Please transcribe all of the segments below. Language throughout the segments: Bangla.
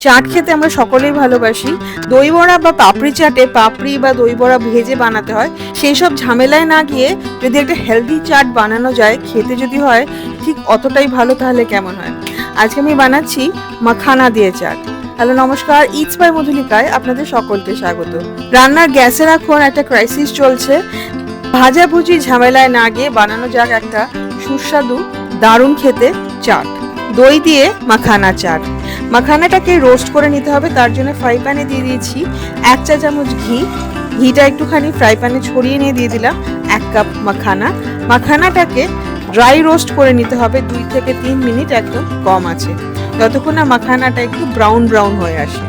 চাট খেতে আমরা সকলেই ভালোবাসি। দই বড়া বা পাপড়ি চাটে পাপড়ি বা দই বড়া ভেজে বানাতে হয়, সেই সব ঝামেলায় না গিয়ে যদি একটা হেলদি চাট বানানো যায়, খেতে যদি হয় ঠিক অতটাই ভালো, তাহলে কেমন হয়। আজকে আমি বানাচ্ছি মাখানা দিয়ে চাট। হ্যালো নমস্কার, ইটস বাই মধুলিকায় আপনাদের সকলকে স্বাগত। রান্নার গ্যাসের এখন একটা ক্রাইসিস চলছে, ভাজাভুজি ঝামেলায় না গিয়ে বানানো যাক একটা সুস্বাদু দারুণ খেতে চাট। দই দিয়ে মাখানা চাট। মাখানাটাকে রোস্ট করে নিতে হবে, তার জন্য ফ্রাই প্যানে দিয়ে দিয়েছি 1 চা চামচ ঘি। ঘিটা একটুখানি ফ্রাই প্যানে ছড়িয়ে নিয়ে দিয়ে দিলাম 1 কাপ মাখানা। মাখানাটাকে ড্রাই রোস্ট করে নিতে হবে 2 থেকে 3 মিনিট, একদম কম আছে, যতক্ষণ না মাখানাটা একটু ব্রাউন ব্রাউন হয়ে আসে,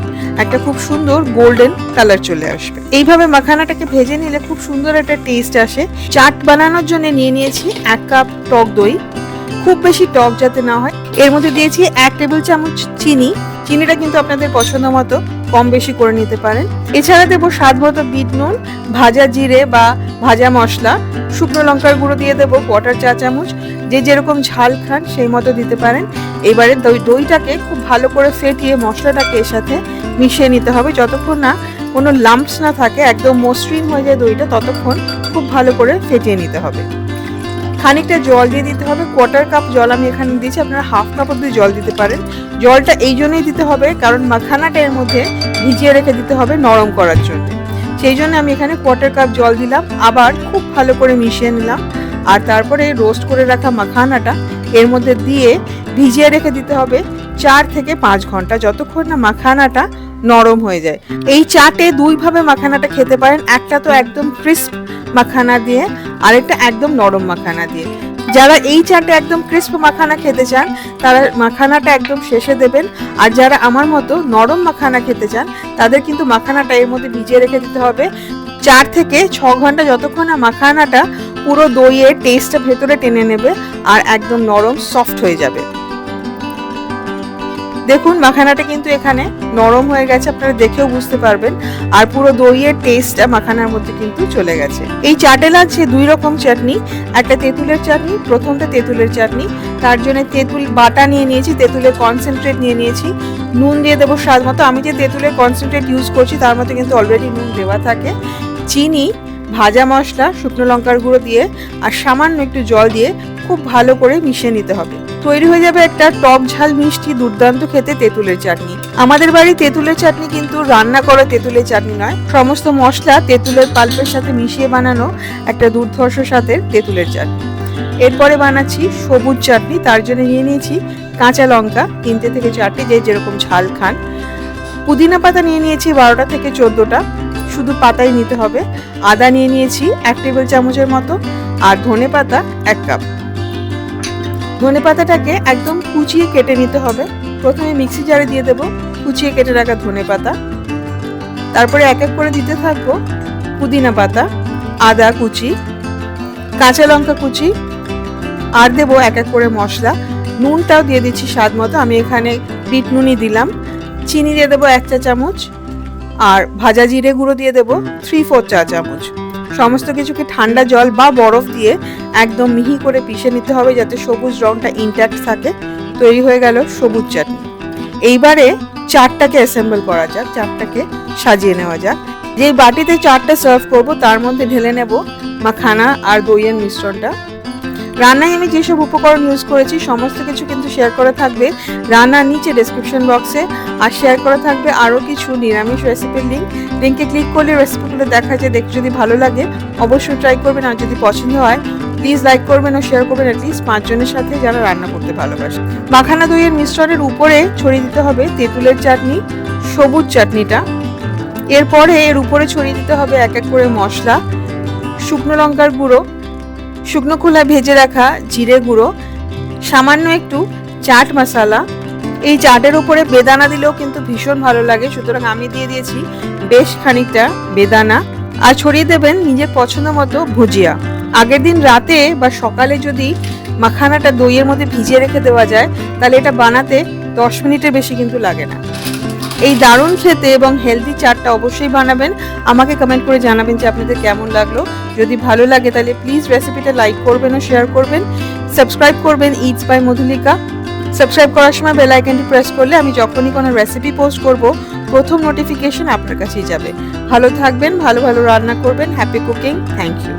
একটা খুব সুন্দর গোল্ডেন কালার চলে আসবে। এইভাবে মাখানাটাকে ভেজে নিলে খুব সুন্দর একটা টেস্ট আসে। চাট বানানোর জন্য নিয়ে নিয়েছি 1 কাপ টক দই, খুব বেশি টক যাতে না হয়। এর মধ্যে দিয়েছি 1 টেবিল চামচ চিনি। চিনিটা কিন্তু আপনাদের পছন্দ মতো কম বেশি করে নিতে পারেন। এছাড়া দেবো স্বাদ মতো বিট নুন, ভাজা জিরে বা ভাজা মশলা, শুকনো লঙ্কার গুঁড়ো দিয়ে দেবো 1/4 চা চামচ, যে যেরকম ঝাল খান সেই মতো দিতে পারেন। এবারে দইটাকে খুব ভালো করে ফেটিয়ে মশলাটাকে এর সাথে মিশিয়ে নিতে হবে, যতক্ষণ না কোনো লাম্পস না থাকে, একদম মসৃণ হয়ে যায় দইটা, ততক্ষণ খুব ভালো করে ফেটিয়ে নিতে হবে। খানিকটা জল দিয়ে দিতে হবে, 1/4 কাপ জল আমি এখানে দিয়েছি, আপনারা 1/2 কাপ অব্দি জল দিতে পারেন। জলটা এই জন্যই দিতে হবে কারণ মাখানাটা এর মধ্যে ভিজিয়ে রেখে দিতে হবে নরম করার জন্য, সেই জন্য আমি এখানে 1/4 কাপ জল দিলাম। আবার খুব ভালো করে মিশিয়ে নিলাম, আর তারপরে রোস্ট করে রাখা মাখানাটা এর মধ্যে দিয়ে ভিজিয়ে রেখে দিতে হবে 4 থেকে 5 ঘন্টা, যতক্ষণ না মাখানাটা নরম হয়ে যায়। এই চাটে দুইভাবে মাখানাটা খেতে পারেন, একটা তো একদম ক্রিস্প মাখানা দিয়ে, আরেকটা একদম নরম মাখানা দিয়ে। যারা এই চাটে একদম ক্রিস্প মাখানা খেতে চান তারা মাখানাটা একদম শেষে দেবেন, আর যারা আমার মতো নরম মাখানা খেতে চান তাদের কিন্তু মাখানাটা এর মধ্যে ভিজিয়ে রেখে দিতে হবে 4 থেকে 6 ঘন্টা, যতক্ষণ না মাখানাটা পুরো দইয়ের টেস্টটা ভেতরে টেনে নেবে আর একদম নরম সফট হয়ে যাবে। দেখুন মাখানাটা কিন্তু এখানে নরম হয়ে গেছে, আপনারা দেখেও বুঝতে পারবেন, আর পুরো দইয়ের টেস্টটা মাখানার মধ্যে কিন্তু চলে গেছে। এই চাটে লাগছে 2 রকম চাটনি, একটা তেঁতুলের চাটনি, প্রথমটা তেঁতুলের চাটনি, তার জন্য তেঁতুল বাটা নিয়ে নিয়েছি, তেঁতুলের কনসেন্ট্রেট নিয়ে নিয়েছি, নুন দিয়ে দেবো স্বাদ মতো। আমি যে তেঁতুলের কনসেন্ট্রেট ইউজ করছি তার মধ্যে কিন্তু অলরেডি নুন দেওয়া থাকে। চিনি, ভাজা মশলা, শুকনো লঙ্কার গুঁড়ো দিয়ে আর সামান্য একটু জল দিয়ে খুব ভালো করে মিশিয়ে নিতে হবে। তৈরি হয়ে যাবে একটা টক ঝাল মিষ্টি দুর্দান্ত খেতে তেঁতুলের চাটনি। আমাদের বাড়ি তেঁতুলের চাটনি কিন্তু রান্না করা তেঁতুলের চাটনি নয়, সমস্ত মশলা তেঁতুলের পাল্পের সাথে মিশিয়ে বানানো একটা দুর্ধর্ষ স্বাদের তেঁতুলের চাটনি। এরপরে বানাচ্ছি সবুজ চাটনি, তার জন্য নিয়ে নিয়েছি কাঁচা লঙ্কা 3 থেকে 4টে, যে যেরকম ঝাল খান। পুদিনা পাতা নিয়ে নিয়েছি 12টা থেকে 14টা, শুধু পাতাই নিতে হবে। আদা নিয়ে নিয়েছি 1 টেবিল চামচের মতো, আর ধনে পাতা 1 কাপ। ধনে পাতাটাকে একদম কুচিয়ে কেটে নিতে হবে। প্রথমে মিক্সি জারে দিয়ে দেবো কুচিয়ে কেটে রাখা ধনে পাতা, তারপরে এক এক করে দিতে থাকবো পুদিনা পাতা, আদা কুচি, কাঁচা লঙ্কা কুচি, আর দেবো এক এক করে মশলা। নুনটাও দিয়ে দিচ্ছি স্বাদ মতো, আমি এখানে বিট নুনই দিলাম। চিনি দিয়ে দেবো 1 চা চামচ, আর ভাজা জিরে গুঁড়ো দিয়ে দেবো 3/4 চা চামচ। সমস্ত কিছুকে ঠান্ডা জল বা বরফ দিয়ে একদম মিহি করে পিষে নিতে হবে, যাতে সবুজ রংটা ইনট্যাক্ট থাকে। তৈরি হয়ে গেল সবুজ চাটনি। এইবারে চাটটাকে অ্যাসেম্বল করা যাক, চাটটাকে সাজিয়ে নেওয়া যাক। যে বাটিতে চাটটা সার্ভ করব তার মধ্যে ঢেলে নেব মাখানা আর দইয়ের মিশ্রণটা। রান্নায় আমি যেসব উপকরণ ইউজ করেছি সমস্ত কিছু কিন্তু শেয়ার করা থাকবে রান্নার নিচে ডেসক্রিপশন বক্সে, আর শেয়ার করা থাকবে আরও কিছু নিরামিষ রেসিপির লিঙ্কে ক্লিক করলে রেসিপিগুলো দেখা যায়। দেখে যদি ভালো লাগে অবশ্যই ট্রাই করবেন, আর যদি পছন্দ হয় প্লিজ লাইক করবেন ও শেয়ার করবেন অ্যাটলিস্ট 5 জনের সাথে যারা রান্না করতে ভালোবাসে। মাখানা দইয়ের মিশ্রণের উপরে ছড়িয়ে দিতে হবে তেঁতুলের চাটনি, সবুজ চাটনিটা। এরপরে এর উপরে ছড়িয়ে দিতে হবে এক এক করে মশলা, শুকনো লঙ্কার গুঁড়ো, শুকনো খোলা ভেজে রাখা জিরে গুঁড়ো, সামান্য একটু চাট মশলা। এই চাটের উপরে বেদানা দিলেও কিন্তু ভীষণ ভালো লাগে, সুতরাং আমি দিয়ে দিয়েছি বেশ খানিকটা বেদানা। আর ছড়িয়ে দেবেন নিজের পছন্দ মতো ভুজিয়া। আগের দিন রাতে বা সকালে যদি মাখানাটা দইয়ের মধ্যে ভিজিয়ে রেখে দেওয়া যায় তাহলে এটা বানাতে 10 মিনিটের বেশি কিন্তু লাগে না। এই দারুণ খেতে এবং হেলদি চাটটা অবশ্যই বানাবেন। আমাকে কমেন্ট করে জানাবেন যে আপনাদের কেমন লাগলো। যদি ভালো লাগে তাহলে প্লিজ রেসিপিটা লাইক করবেন ও শেয়ার করবেন, সাবস্ক্রাইব করবেন ইটস বাই মধুলিকা। সাবস্ক্রাইব করার সময় বেল আইকনটি প্রেস করলে আমি যখনই কোনো রেসিপি পোস্ট করব প্রথম নোটিফিকেশন আপনার কাছেই যাবে। ভালো থাকবেন, ভালো ভালো রান্না করবেন। Happy cooking. Thank you.